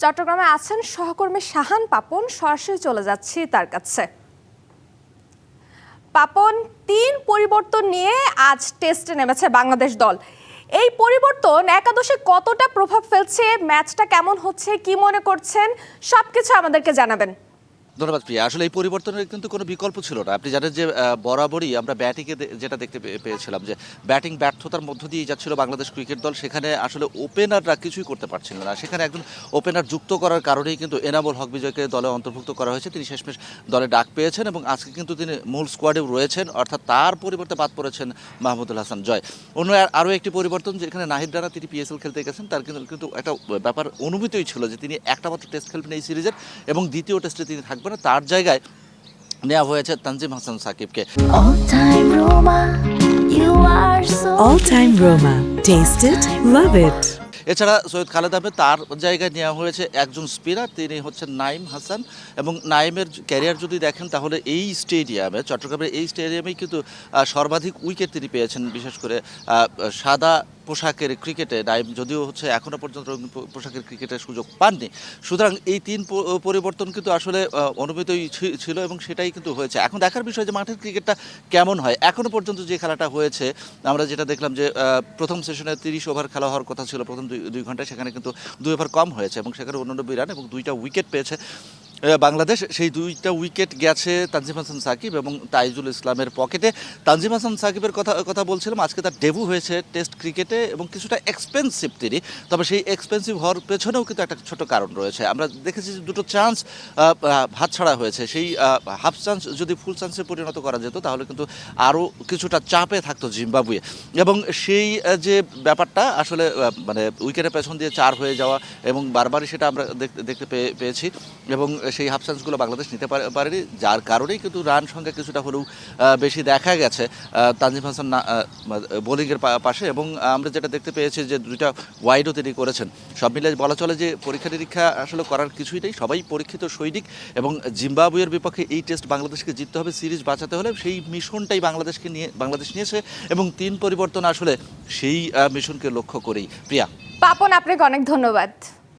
চট্টগ্রামে আছেন সহকর্মী শাহান পাপন, সরাসরি চলে যাচ্ছি তার কাছে। পাপন, ৩ পরিবর্তন নিয়ে আজ টেস্টে নেমেছে বাংলাদেশ দল। এই পরিবর্তন একাদশে কতটা প্রভাব ফেলছে, ম্যাচটা কেমন হচ্ছে, কি মনে করছেন, সবকিছু আমাদেরকে জানাবেন। ধন্যবাদ প্রিয়া। আসলে এই পরিবর্তনের কিন্তু কোনো বিকল্প ছিল না। আপনি জানেন যে বরাবরই আমরা ব্যাটিংয়ে যেটা দেখতে পেয়েছিলাম যে ব্যাটিং ব্যর্থতার মধ্য দিয়ে যাচ্ছিল বাংলাদেশ ক্রিকেট দল। সেখানে আসলে ওপেনাররা কিছুই করতে পারছিল না। সেখানে একজন ওপেনার যুক্ত করার কারণেই কিন্তু এনামুল হক বিজয়কে দলে অন্তর্ভুক্ত করা হয়েছে। তিনি শেষমেশ দলে ডাক পেয়েছেন এবং আজকে কিন্তু তিনি মূল স্কোয়াডেও রয়েছেন, অর্থাৎ তার পরিবর্তে বাদ পড়েছেন মাহমুদুল হাসান জয়। অন্য আরও একটি পরিবর্তন, যেখানে নাহিদ রানা তিনি পিএসএল খেলতে গেছেন, তার কিন্তু একটা ব্যাপার অনুমিতই ছিল যে তিনি একটা মাত্র টেস্ট খেলবেন এই সিরিজের এবং দ্বিতীয় টেস্টে তিনি থাকবেন না। তার জায়গায় নেওয়া হয়েছে তানজিম হাসান সাকিবকে। All time Roma. Taste it, love it. এছাড়া সৈয়দ খালেদ আহমেদ, তার জায়গায় নেওয়া হয়েছে একজন স্পিনার, তিনি হচ্ছেন নাইম হাসান। এবং নাইমের ক্যারিয়ার যদি দেখেন তাহলে এই স্টেডিয়ামে, চট্টগ্রামের এই স্টেডিয়ামেই কিন্তু সর্বাধিক উইকেট তিনি পেয়েছেন। বিশেষ করে সাদা পোশাকের ক্রিকেটে নাইম যদিও এখনও পর্যন্ত রঙিন পোশাকের ক্রিকেটের সুযোগ পাননি। সুতরাং এই 3 পরিবর্তন কিন্তু আসলে অনুমিতই ছিল এবং সেটাই কিন্তু হয়েছে। এখন দেখার বিষয় যে মাঠের ক্রিকেটটা কেমন হয়। এখনও পর্যন্ত যে খেলাটা হয়েছে, আমরা যেটা দেখলাম যে প্রথম সেশনে 30 ওভার খেলা হওয়ার কথা ছিল প্রথম 2 ঘন্টায়, সেখানে কিন্তু 2 ওভার কম হয়েছে এবং সেখানে 89 রান এবং 2টা উইকেট পেয়েছে বাংলাদেশ। সেই 2টা উইকেট গেছে তানজিম হাসান সাকিব এবং তাইজুল ইসলামের পকেটে। তানজিম হাসান সাকিবের কথা বলছিলাম, আজকে তার ডেবু হয়েছে টেস্ট ক্রিকেটে এবং কিছুটা এক্সপেন্সিভ তিনি। তবে সেই এক্সপেন্সিভ হওয়ার পেছনেও কিন্তু একটা ছোট কারণ রয়েছে। আমরা দেখেছি যে 2টো চান্স হাতছাড়া হয়েছে। সেই হাফ চান্স যদি ফুল চান্সে পরিণত করা যেত তাহলে কিন্তু আরও কিছুটা চাপে থাকতো জিম্বাবুয়ে। এবং সেই যে ব্যাপারটা আসলে মানে উইকেটের পেছন দিয়ে 4 হয়ে যাওয়া এবং বারবারই সেটা আমরা দেখতে পেয়েছি এবং সেই হাফ চান্সগুলো বাংলাদেশ নিতে পারেনি, যার কারণেই কিন্তু রান সংখ্যা কিছুটা হলেও বেশি দেখা গেছে তানজিম হাসান বোলিংয়ের পাশে। এবং আমরা যেটা দেখতে পেয়েছি যে 2টা ওয়াইডও তিনি করেছেন। সব মিলে বলা চলে যে পরীক্ষা নিরীক্ষা আসলে করার কিছুই নেই, সবাই পরীক্ষিত সৈনিক এবং জিম্বাবুয়ের বিপক্ষে এই টেস্ট বাংলাদেশকে জিততে হবে, সিরিজ বাঁচাতে হলে সেই মিশনটাই বাংলাদেশ নিয়েছে এবং 3 পরিবর্তন আসলে সেই মিশনকে লক্ষ্য করেই। প্রিয়া। পাপন, আপনাকে অনেক ধন্যবাদ।